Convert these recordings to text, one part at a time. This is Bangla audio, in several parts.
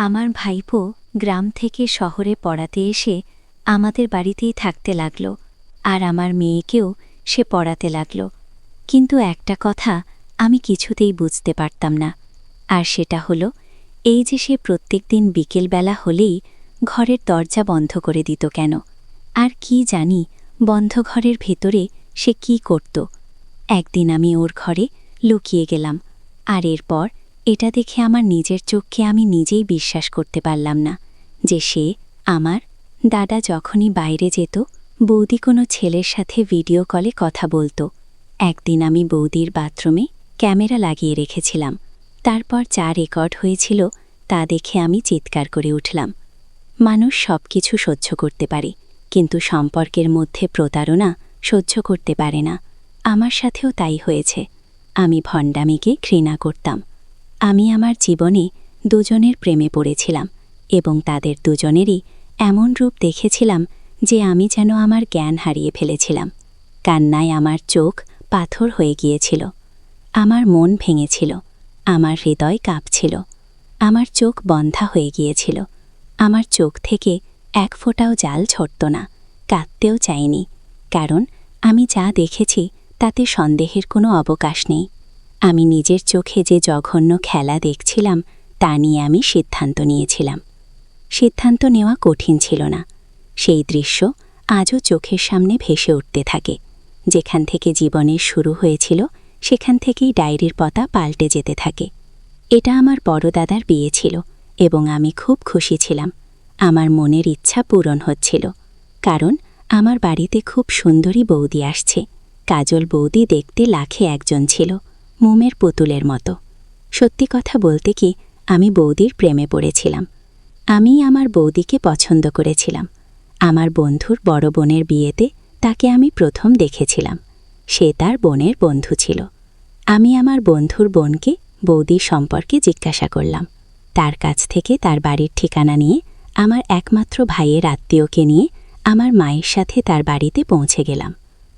আমার ভাইপো গ্রাম থেকে শহরে পড়াতে এসে আমাদের বাড়িতেই থাকতে লাগল, আর আমার মেয়েকেও সে পড়াতে লাগল। কিন্তু একটা কথা আমি কিছুতেই বুঝতে পারতাম না, আর সেটা হলো এই যে সে প্রত্যেকদিন বিকেলবেলা হলেই ঘরের দরজা বন্ধ করে দিত কেন, আর কি জানি বন্ধ ঘরের ভেতরে সে কি করত। একদিন আমি ওর ঘরে লুকিয়ে গেলাম, আর এরপর এটা দেখে আমার নিজের চোখকে আমি নিজেই বিশ্বাস করতে পারলাম না যে সে আমার দাদা যখনই বাইরে যেত বৌদি কোনো ছেলের সাথে ভিডিও কলে কথা বলতো। একদিন আমি বৌদির বাথরুমে ক্যামেরা লাগিয়ে রেখেছিলাম, তারপর যা রেকর্ড হয়েছিল তা দেখে আমি চিৎকার করে উঠলাম। মানুষ সব কিছু সহ্য করতে পারে, কিন্তু সম্পর্কের মধ্যে প্রতারণা সহ্য করতে পারে না। আমার সাথেও তাই হয়েছে। আমি ভণ্ডামিকে ঘৃণা করতাম। আমি আমার জীবনে দুজনের প্রেমে পড়েছিলাম এবং তাদের দুজনেরই এমন রূপ দেখেছিলাম যে আমি যেন আমার জ্ঞান হারিয়ে ফেলেছিলাম। কান্নায় আমার চোখ পাথর হয়ে গিয়েছিল, আমার মন ভেঙেছিল, আমার হৃদয় কাঁপছিল, আমার চোখ বন্ধা হয়ে গিয়েছিল। আমার চোখ থেকে এক ফোঁটাও জাল ঝরত না, কাঁদতেও চাইনি, কারণ আমি যা দেখেছি তাতে সন্দেহের কোনো অবকাশ নেই। আমি নিজের চোখে যে জঘন্য খেলা দেখছিলাম তা নিয়ে আমি সিদ্ধান্ত নিয়েছিলাম। সিদ্ধান্ত নেওয়া কঠিন ছিল না। সেই দৃশ্য আজও চোখের সামনে ভেসে উঠতে থাকে। যেখান থেকে জীবনের শুরু হয়েছিল সেখান থেকেই ডায়েরির পাতা পাল্টে যেতে থাকে। এটা আমার বড় দাদার বিয়ে ছিল এবং আমি খুব খুশি ছিলাম। আমার মনের ইচ্ছা পূরণ হচ্ছিল, কারণ আমার বাড়িতে খুব সুন্দরী বৌদি আসছে। কাজল বৌদি দেখতে লাখে একজন ছিল, মোমের পুতুলের মতো। সত্যি কথা বলতে কি, আমি বৌদির প্রেমে পড়েছিলাম। আমি আমার বৌদিকে পছন্দ করেছিলাম। আমার বন্ধুর বড় বোনের বিয়েতে তাকে আমি প্রথম দেখেছিলাম। সে তার বোনের বন্ধু ছিল। আমি আমার বন্ধুর বোনকে বৌদির সম্পর্কে জিজ্ঞাসা করলাম। তার কাছ থেকে তার বাড়ির ঠিকানা নিয়ে আমার একমাত্র ভাইয়ের আত্মীয়কে নিয়ে আমার মায়ের সাথে তার বাড়িতে পৌঁছে গেলাম।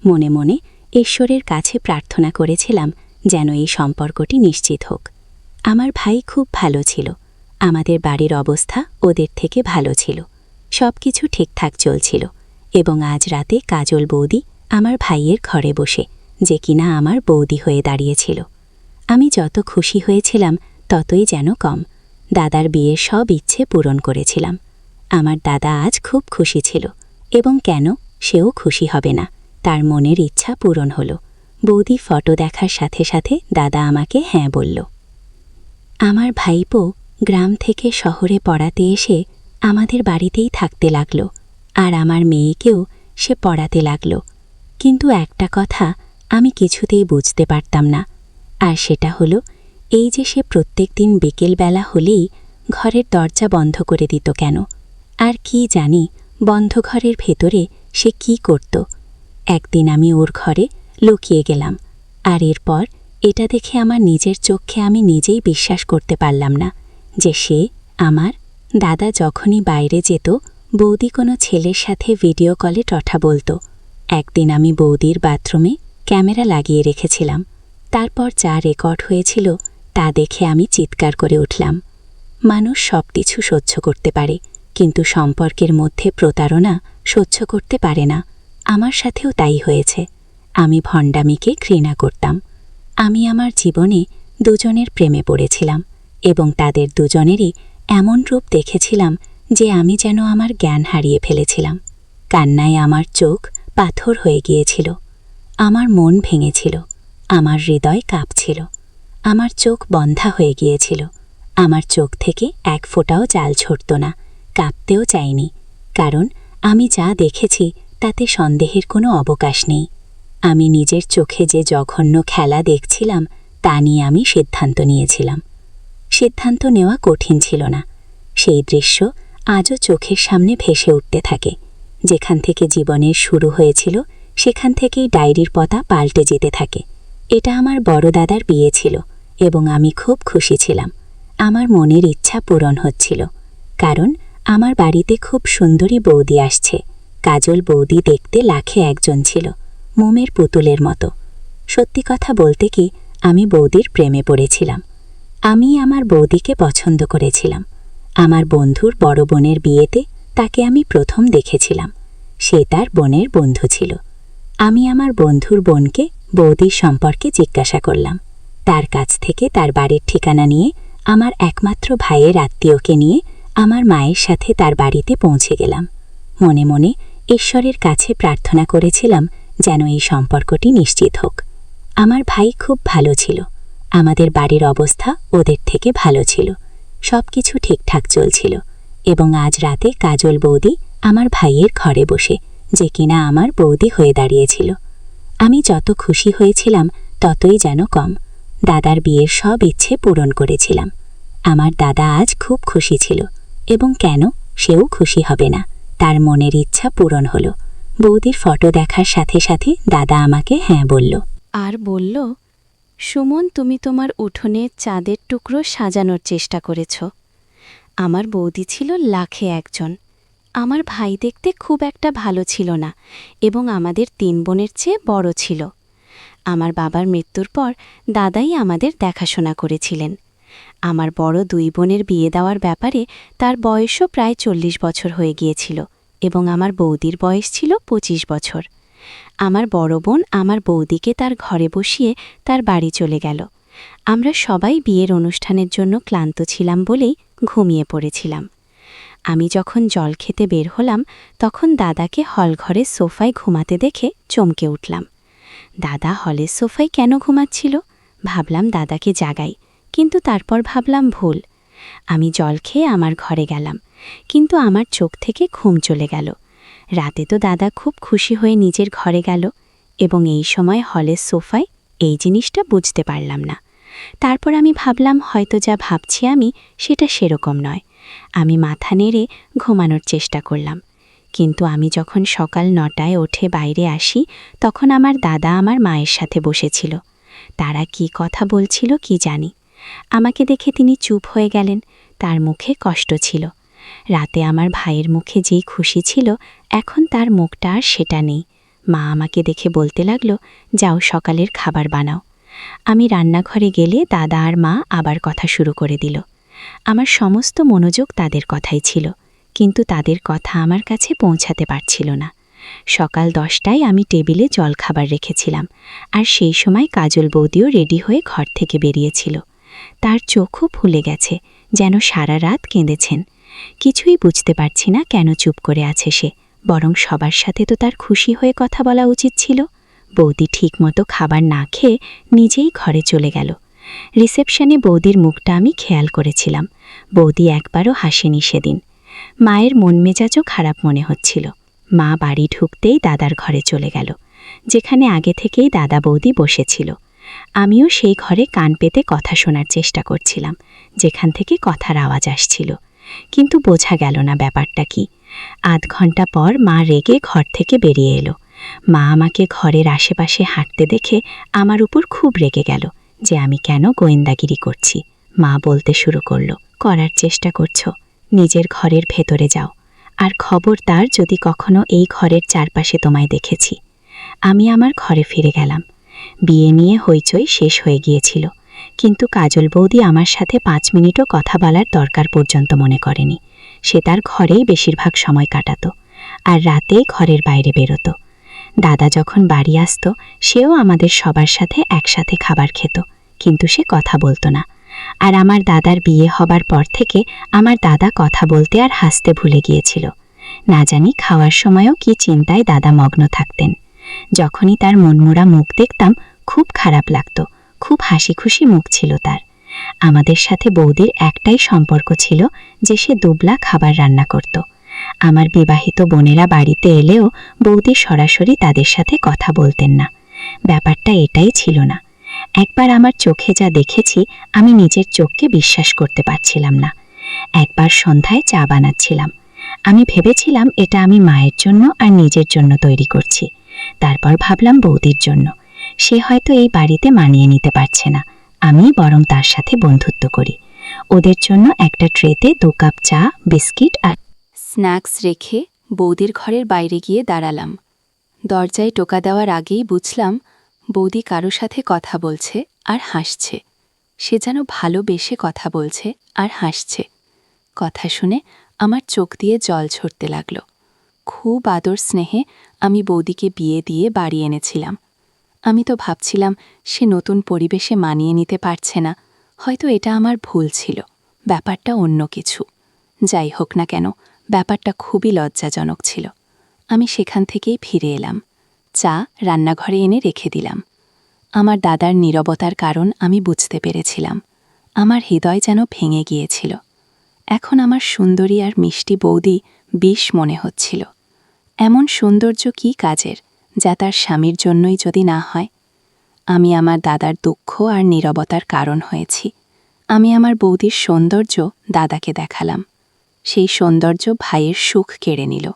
মনে মনে ঈশ্বরের কাছে প্রার্থনা করেছিলাম যেন এই সম্পর্কটি নিশ্চিত হোক। আমার ভাই খুব ভালো ছিল। আমাদের বাড়ির অবস্থা ওদের থেকে ভালো ছিল। সব কিছু ঠিকঠাক চলছিল এবং আজ রাতে কাজল বৌদি আমার ভাইয়ের ঘরে বসে, যে কিনা আমার বৌদি হয়ে দাঁড়িয়েছিল। আমি যত খুশি হয়েছিলাম ততই যেন কম। দাদার বিয়ের সব ইচ্ছে পূরণ করেছিলাম। আমার দাদা আজ খুব খুশি ছিল, এবং কেন সেও খুশি হবে না? তার মনের ইচ্ছা পূরণ হলো। বৌদি ফটো দেখার সাথে সাথে দাদা আমাকে হ্যাঁ বলল। আমার ভাইপো গ্রাম থেকে শহরে পড়াতে এসে আমাদের বাড়িতেই থাকতে লাগল, আর আমার মেয়েকেও সে পড়াতে লাগল। কিন্তু একটা কথা আমি কিছুতেই বুঝতে পারতাম না, আর সেটা হলো এই যে সে প্রত্যেক দিন বিকেলবেলা হলেই ঘরের দরজা বন্ধ করে দিত কেন, আর কি জানি বন্ধ ঘরের ভেতরে সে কি করত। একদিন আমি ওর ঘরে লুকিয়ে গেলাম, আর এরপর এটা দেখে আমার নিজের চোখে আমি নিজেই বিশ্বাস করতে পারলাম না যে সে আমার দাদা যখনই বাইরে যেত বৌদি কোনো ছেলের সাথে ভিডিও কলে কথা বলতো। একদিন আমি বৌদির বাথরুমে ক্যামেরা লাগিয়ে রেখেছিলাম, তারপর যা রেকর্ড হয়েছিল তা দেখে আমি চিৎকার করে উঠলাম। মানুষ সব কিছু সহ্য করতে পারে, কিন্তু সম্পর্কের মধ্যে প্রতারণা সহ্য করতে পারে না। আমার সাথেও তাই হয়েছে। আমি ভণ্ডামিকে ঘৃণা করতাম। আমি আমার জীবনে দুজনের প্রেমে পড়েছিলাম এবং তাদের দুজনেরই এমন রূপ দেখেছিলাম যে আমি যেন আমার জ্ঞান হারিয়ে ফেলেছিলাম। কান্নায় আমার চোখ পাথর হয়ে গিয়েছিল, আমার মন ভেঙেছিল, আমার হৃদয় কাঁপছিল, আমার চোখ বন্ধা হয়ে গিয়েছিল। আমার চোখ থেকে এক ফোঁটাও জাল ঝরত না, কাঁপতেও চাইনি, কারণ আমি যা দেখেছি তাতে সন্দেহের কোনো অবকাশ নেই। আমি নিজের চোখে যে জঘন্য খেলা দেখছিলাম তা নিয়ে আমি সিদ্ধান্ত নিয়েছিলাম। সিদ্ধান্ত নেওয়া কঠিন ছিল না। সেই দৃশ্য আজও চোখের সামনে ভেসে উঠতে থাকে। যেখান থেকে জীবনের শুরু হয়েছিল সেখান থেকেই ডায়েরির পাতা পাল্টে যেতে থাকে। এটা আমার বড় দাদার বিয়ে ছিল এবং আমি খুব খুশি ছিলাম। আমার মনের ইচ্ছা পূরণ হচ্ছিল, কারণ আমার বাড়িতে খুব সুন্দরী বৌদি আসছে। কাজল বৌদি দেখতে লাখে একজন ছিল, মোমের পুতুলের মতো। সত্যি কথা বলতে কি, আমি বৌদির প্রেমে পড়েছিলাম। আমি আমার বৌদিকে পছন্দ করেছিলাম। আমার বন্ধুর বড় বোনের বিয়েতে তাকে আমি প্রথম দেখেছিলাম। সে তার বোনের বন্ধু ছিল। আমি আমার বন্ধুর বোনকে বৌদির সম্পর্কে জিজ্ঞাসা করলাম। তার কাছ থেকে তার বাড়ির ঠিকানা নিয়ে আমার একমাত্র ভাইয়ের আত্মীয়কে নিয়ে আমার মায়ের সাথে তার বাড়িতে পৌঁছে গেলাম। মনে মনে ঈশ্বরের কাছে প্রার্থনা করেছিলাম যেন এই সম্পর্কটি নিশ্চিত হোক। আমার ভাই খুব ভালো ছিল। আমাদের বাড়ির অবস্থা ওদের থেকে ভালো ছিল। সবকিছু ঠিকঠাক চলছিল এবং আজ রাতে কাজল বৌদি আমার ভাইয়ের ঘরে বসে, যে কিনা আমার বৌদি হয়ে দাঁড়িয়েছিল। আমি যত খুশি হয়েছিলাম ততই যেন কম। দাদার বিয়ের সব ইচ্ছে পূরণ করেছিলাম। আমার দাদা আজ খুব খুশি ছিল এবং কেন সেও খুশি হবে না, তার মনের ইচ্ছা পূরণ হলো। বৌদির ফটো দেখার সাথে সাথে দাদা আমাকে হ্যাঁ বলল আর বলল, সুমন, তুমি তোমার উঠোনে চাঁদের টুকরো সাজানোর চেষ্টা করেছ। আমার বৌদি ছিল লাখে একজন। আমার ভাই দেখতে খুব একটা ভালো ছিল না এবং আমাদের 3 বোনের চেয়ে বড় ছিল। আমার বাবার মৃত্যুর পর দাদাই আমাদের দেখাশোনা করেছিলেন। আমার বড় 2 বোনের বিয়ে দেওয়ার ব্যাপারে তার বয়সও প্রায় 40 বছর হয়ে গিয়েছিল এবং আমার বৌদির বয়স ছিল 25 বছর। আমার বড় বোন আমার বৌদিকে তার ঘরে বসিয়ে তার বাড়ি চলে গেল। আমরা সবাই বিয়ের অনুষ্ঠানের জন্য ক্লান্ত ছিলাম বলেই ঘুমিয়ে পড়েছিলাম। আমি যখন জল খেতে বের হলাম তখন দাদাকে হলঘরে সোফায় ঘুমাতে দেখে চমকে উঠলাম। দাদা হলের সোফায় কেন ঘুমাচ্ছিল? ভাবলাম দাদাকে জাগাই, কিন্তু তারপর ভাবলাম ভুল। আমি জল খেয়ে আমার ঘরে গেলাম, কিন্তু আমার চোখ থেকে ঘুম চলে গেল। রাতে তো দাদা খুব খুশি হয়ে নিজের ঘরে গেল এবং এই সময় হলের সোফায় এই জিনিসটা বুঝতে পারলাম না। তারপর আমি ভাবলাম হয়তো যা ভাবছি আমি সেটা সেরকম নয়। আমি মাথা নেড়ে ঘুমানোর চেষ্টা করলাম, কিন্তু আমি যখন সকাল 9টায় উঠে বাইরে আসি তখন আমার দাদা আমার মায়ের সাথে বসেছিল। তারা কি কথা বলছিল কি জানি। আমাকে দেখে তিনি চুপ হয়ে গেলেন, তার মুখে কষ্ট ছিল। রাতে আমার ভাইয়ের মুখে যেই খুশি ছিল এখন তার মুখটা আর সেটা নেই। মা আমাকে দেখে বলতে লাগলো, যাও সকালের খাবার বানাও। আমি রান্নাঘরে গেলে দাদা আর মা আবার কথা শুরু করে দিল। আমার সমস্ত মনোযোগ তাদের কথাই ছিল, কিন্তু তাদের কথা আমার কাছে পৌঁছাতে পারছিল না। সকাল 10টায় আমি টেবিলে জলখাবার রেখেছিলাম, আর সেই সময় কাজল বৌদিও রেডি হয়ে ঘর থেকে বেরিয়েছিল। তার চোখও ফুলে গেছে, যেন সারা রাত কেঁদেছেন। কিছুই বুঝতে পারছি না কেন চুপ করে আছে সে, বরং সবার সাথে তো তার খুশি হয়ে কথা বলা উচিত ছিল। বৌদি ঠিকমতো খাবার না খেয়ে নিজেই ঘরে চলে গেল। রিসেপশনে বৌদির মুখটা আমি খেয়াল করেছিলাম। বৌদি একবারও হাসেনি সেদিন। মায়ের মন মেজাজও খারাপ মনে হচ্ছিল। মা বাড়ি ঢুকতেই দাদার ঘরে চলে গেল, যেখানে আগে থেকেই দাদা বৌদি বসেছিল। আমিও সেই ঘরে কান পেতে কথা শোনার চেষ্টা করছিলাম, যেখান থেকে কথার আওয়াজ আসছিল, কিন্তু বোঝা গেল না ব্যাপারটা কি। আধ ঘন্টা পর মা রেগে ঘর থেকে বেরিয়ে এলো। মা আমাকে ঘরের আশেপাশে হাঁটতে দেখে আমার উপর খুব রেগে গেল যে আমি কেন গোয়েন্দাগিরি করছি। মা বলতে শুরু করলো, করার চেষ্টা করছো, নিজের ঘরের ভেতরে যাও, আর খবরদার যদি কখনো এই ঘরের চারপাশে তোমায় দেখেছি। আমি আমার ঘরে ফিরে গেলাম। বিয়ে নিয়ে হইচই শেষ হয়ে গিয়েছিল, কিন্তু কাজল বৌদি আমার সাথে 5 মিনিটও কথা বলার দরকার পর্যন্ত মনে করেনি। সে তার ঘরেই বেশিরভাগ সময় কাটাতো, আর রাতেই ঘরের বাইরে বেরোতো। দাদা যখন বাড়ি আসত সেও আমাদের সবার সাথে একসাথে খাবার খেত, কিন্তু সে কথা বলতো না। আর আমার দাদার বিয়ে হবার পর থেকে আমার দাদা কথা বলতে আর হাসতে ভুলে গিয়েছিল। না জানি খাওয়ার সময়ও কি চিন্তায় দাদা মগ্ন থাকতেন। যখনই তার মনমোড়া মুখ দেখতাম খুব খারাপ লাগতো, খুব হাসি খুশি মুখ ছিল তার। আমাদের সাথে বৌদির একটাই সম্পর্ক ছিল যে সে দুবলা খাবার রান্না করত। আমার বিবাহিত বোনেরা বাড়িতে এলেও বৌদি সরাসরি তাদের সাথে কথা বলতেন না। ব্যাপারটা এটাই ছিল না। একবার আমার চোখে যা দেখেছি আমি নিজের চোখকে বিশ্বাস করতে পারছিলাম না। একবার সন্ধ্যায় চা বানাচ্ছিলাম। আমি ভেবেছিলাম এটা আমি মায়ের জন্য আর নিজের জন্য তৈরি করছি। তারপর ভাবলাম বৌদির জন্য। সে হয়তো এই বাড়িতে মানিয়ে নিতে পারছে না, আমি বরং তার সাথে বন্ধুত্ব করি। ওদের জন্য একটা ট্রেতে 2 কাপ চা, বিস্কিট আর স্ন্যাক্স রেখে বৌদির ঘরের বাইরে গিয়ে দাঁড়ালাম। দরজায় টোকা দেওয়ার আগেই বুঝলাম বৌদি কারো সাথে কথা বলছে আর হাসছে। সে যেন ভালোবেসে কথা বলছে আর হাসছে। কথা শুনে আমার চোখ দিয়ে জল ঝরতে লাগল। খুব আদর স্নেহে আমি বৌদিকে বিয়ে দিয়ে বাড়ি এনেছিলাম। আমি তো ভাবছিলাম সে নতুন পরিবেশে মানিয়ে নিতে পারছে না, হয়তো এটা আমার ভুল ছিল, ব্যাপারটা অন্য কিছু। যাই হোক না কেন, ব্যাপারটা খুবই লজ্জাজনক ছিল। আমি সেখান থেকেই ফিরে এলাম। চা রান্নাঘরে এনে রেখে দিলাম। আমার দাদার নীরবতার কারণ আমি বুঝতে পেরেছিলাম। আমার হৃদয় যেন ভেঙে গিয়েছিল। এখন আমার সুন্দরী আর মিষ্টি বৌদি বিষ মনে হচ্ছিল। এমন সৌন্দর্য কী কাজের, যা তার স্বামীর জন্যই যদি না হয়? আমি আমার দাদার দুঃখ আর নীরবতার কারণ হয়েছি। আমি আমার বৌদির সৌন্দর্য দাদাকে দেখালাম। সেই সৌন্দর্য ভাইয়ের সুখ কেড়ে নিল।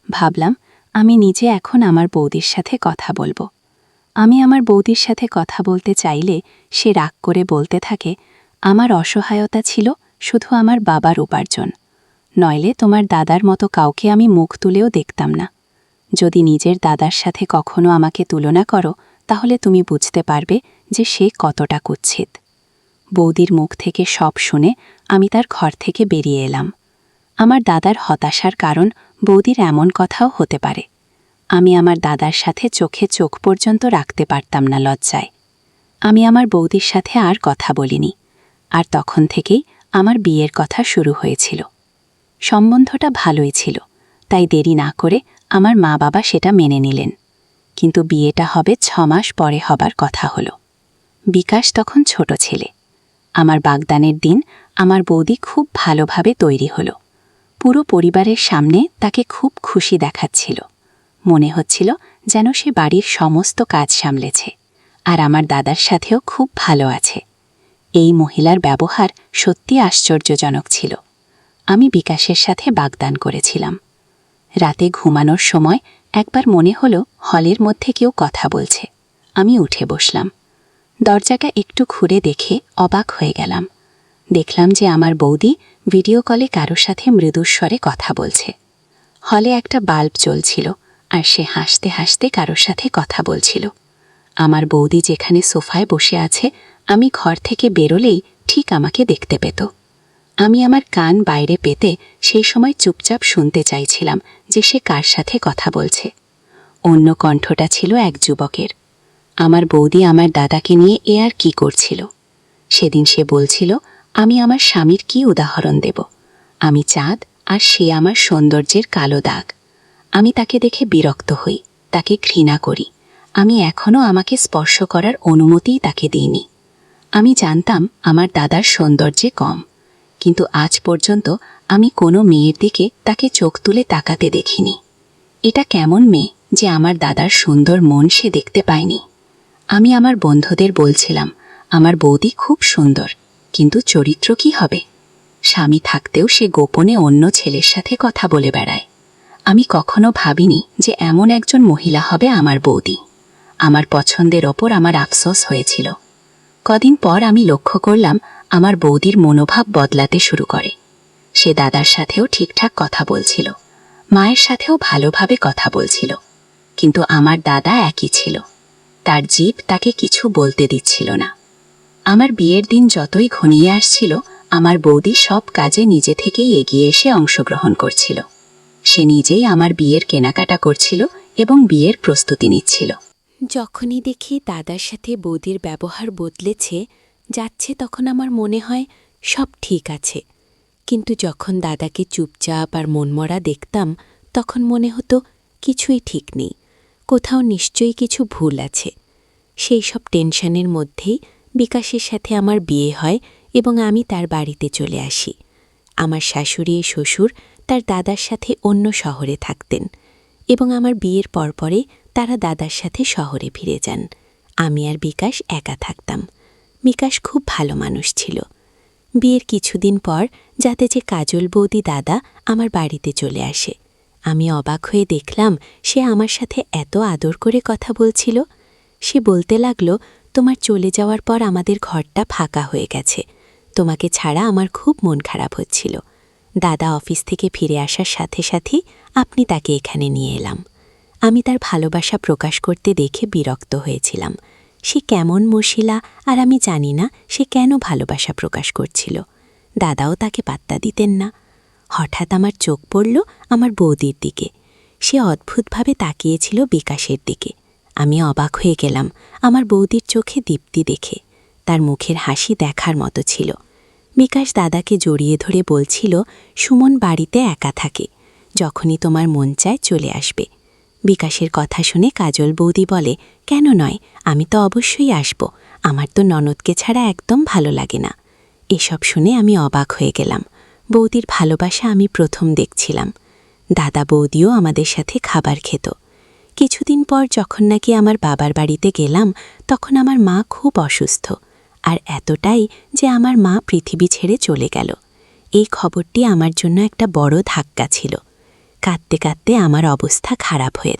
ভাবলাম আমি নিজে এখন আমার বৌদির সাথে কথা বলবো। আমি আমার বৌদির সাথে কথা বলতে চাইলে সে রাগ করে বলতে থাকে, আমার অসহায়তা ছিল শুধু আমার বাবার উপার্জন, নইলে তোমার দাদার মতো কাউকে আমি মুখ তুলেও দেখতাম না। যদি নিজের দাদার সাথে কখনো আমাকে তুলনা করো, তাহলে তুমি বুঝতে পারবে যে সে কতটা কুৎসিত। বৌদির মুখ থেকে সব শুনে আমি তার ঘর থেকে বেরিয়ে এলাম। আমার দাদার হতাশার কারণ বৌদির এমন কথাও হতে পারে। আমি আমার দাদার সাথে চোখে চোখ পর্যন্ত রাখতে পারতাম না লজ্জায়। আমি আমার বৌদির সাথে আর কথা বলিনি। আর তখন থেকেই আমার বিয়ের কথা শুরু হয়েছিল। সম্বন্ধটা ভালোই ছিল, তাই দেরি না করে আমার মা বাবা সেটা মেনে নিলেন। কিন্তু বিয়েটা হবে 6 মাস পরে হবার কথা হলো। বিকাশ তখন ছোট ছেলে। আমার বাগদানের দিন আমার বৌদি খুব ভালোভাবে তৈরি হলো। পুরো পরিবারের সামনে তাকে খুব খুশি দেখাচ্ছিল। মনে হচ্ছিল যেন সে বাড়ির সমস্ত কাজ সামলেছে, আর আমার দাদার সাথেও খুব ভালো আছে। এই মহিলার ব্যবহার সত্যি আশ্চর্যজনক ছিল। আমি বিকাশের সাথে বাগদান করেছিলাম। রাতে ঘুমানোর সময় একবার মনে হলো হলের মধ্যে কেউ কথা বলছে। আমি উঠে বসলাম। দরজাটা একটু ঘুরে দেখে অবাক হয়ে গেলাম। দেখলাম যে আমার বৌদি ভিডিও কলে কারোর সাথে মৃদুস্বরে কথা বলছে। হলে একটা বাল্ব জ্বলছিল, আর সে হাসতে হাসতে কারোর সাথে কথা বলছিল। আমার বৌদি যেখানে সোফায় বসে আছে, আমি ঘর থেকে বেরোলেই ঠিক আমাকে দেখতে পেত। আমি আমার কান বাইরে পেতে সেই সময় চুপচাপ শুনতে চাইছিলাম যে সে কার সাথে কথা বলছে। অন্য কণ্ঠটা ছিল এক যুবকের। আমার বৌদি আমার দাদাকে নিয়ে এ আর কি করছিল। সেদিন সে বলছিল, আমি আমার স্বামীর কি উদাহরণ দেব? আমি চাঁদ, আর সে আমার সৌন্দর্যের কালো দাগ। আমি তাকে দেখে বিরক্ত হই, তাকে ঘৃণা করি। আমি এখনও আমাকে স্পর্শ করার অনুমতিই তাকে দিইনি। আমি জানতাম আমার দাদার সৌন্দর্যে কম, কিন্তু আজ পর্যন্ত আমি কোনো মেয়ের দিকে তাকে চোখ তুলে তাকাতে দেখিনি। এটা কেমন মেয়ে যে আমার দাদার সুন্দর মন সে দেখতে পায়নি? আমি আমার বন্ধুদের বলছিলাম, আমার বৌদি খুব সুন্দর, কিন্তু চরিত্র কি হবে? স্বামী থাকতেও সে গোপনে অন্য ছেলের সাথে কথা বলে বেড়ায়। আমি কখনো ভাবিনি যে এমন একজন মহিলা হবে আমার বৌদি। আমার পছন্দের ওপর আমার আফসোস হয়েছিল। কদিন পর আমি লক্ষ্য করলাম আমার বৌদির মনোভাব বদলাতে শুরু করে। সে দাদার সাথেও ঠিকঠাক কথা বলছিল, মায়ের সাথেও ভালোভাবে কথা বলছিল, কিন্তু আমার দাদা একই ছিল। তার জিভ তাকে কিছু বলতে দিচ্ছিল না। আমার বিয়ের দিন যতই ঘনিয়ে আসছিল, আমার বৌদি সব কাজে নিজে থেকেই এগিয়ে এসে অংশগ্রহণ করছিল। সে নিজেই আমার বিয়ের কেনাকাটা করছিল এবং বিয়ের প্রস্তুতি নিচ্ছিল। যখনই দেখি দাদার সাথে বৌদির ব্যবহার বদলেছে যাচ্ছে, তখন আমার মনে হয় সব ঠিক আছে। কিন্তু যখন দাদাকে চুপচাপ আর মনমরা দেখতাম, তখন মনে হতো কিছুই ঠিক নেই, কোথাও নিশ্চয়ই কিছু ভুল আছে। সেই সব টেনশনের মধ্যেই বিকাশের সাথে আমার বিয়ে হয় এবং আমি তার বাড়িতে চলে আসি। আমার শাশুড়ি শ্বশুর তার দাদার সাথে অন্য শহরে থাকতেন এবং আমার বিয়ের পরপরে তারা দাদার সাথে শহরে ফিরে যান। আমি আর বিকাশ একা থাকতাম। বিকাশ খুব ভালো মানুষ ছিল। বিয়ের কিছুদিন পর যাতে যে কাজল বৌদি দাদা আমার বাড়িতে চলে আসে, আমি অবাক হয়ে দেখলাম সে আমার সাথে এত আদর করে কথা বলছিল। সে বলতে লাগলো, তোমার চলে যাওয়ার পর আমাদের ঘরটা ফাঁকা হয়ে গেছে, তোমাকে ছাড়া আমার খুব মন খারাপ হচ্ছিল। দাদা অফিস থেকে ফিরে আসার সাথে সাথেই আপনি তাকে এখানে নিয়ে এলাম। আমি তার ভালোবাসা প্রকাশ করতে দেখে বিরক্ত হয়েছিলাম। সে কেমন মশিলা, আর আমি জানি না সে কেন ভালোবাসা প্রকাশ করছিল। দাদাও তাকে পাত্তা দিতেন না। হঠাৎ আমার চোখ পড়ল আমার বৌদির দিকে। সে অদ্ভুতভাবে তাকিয়েছিল বিকাশের দিকে। আমি অবাক হয়ে গেলাম আমার বৌদির চোখে দীপ্তি দেখে। তার মুখের হাসি দেখার মতো ছিল। বিকাশ দাদাকে জড়িয়ে ধরে বলছিল, সুমন বাড়িতে একা থাকে, যখনই তোমার মন চায় চলে আসবে। বিকাশের কথা শুনে কাজল বৌদি বলে, কেন নয়, আমি তো অবশ্যই আসব, আমার তো ননদকে ছাড়া একদম ভালো লাগে না। এসব শুনে আমি অবাক হয়ে গেলাম। বৌদির ভালোবাসা আমি প্রথম দেখছিলাম। দাদা বৌদিও আমাদের সাথে খাবার খেত। কিছুদিন পর যখন নাকি আমার বাবার বাড়িতে গেলাম, তখন আমার মা খুব অসুস্থ, আর এতটাই যে আমার মা পৃথিবী ছেড়ে চলে গেল। এই খবরটি আমার জন্য একটা বড় ধাক্কা ছিল। কাঁদতে কাঁদতে আমার অবস্থা খারাপ হয়ে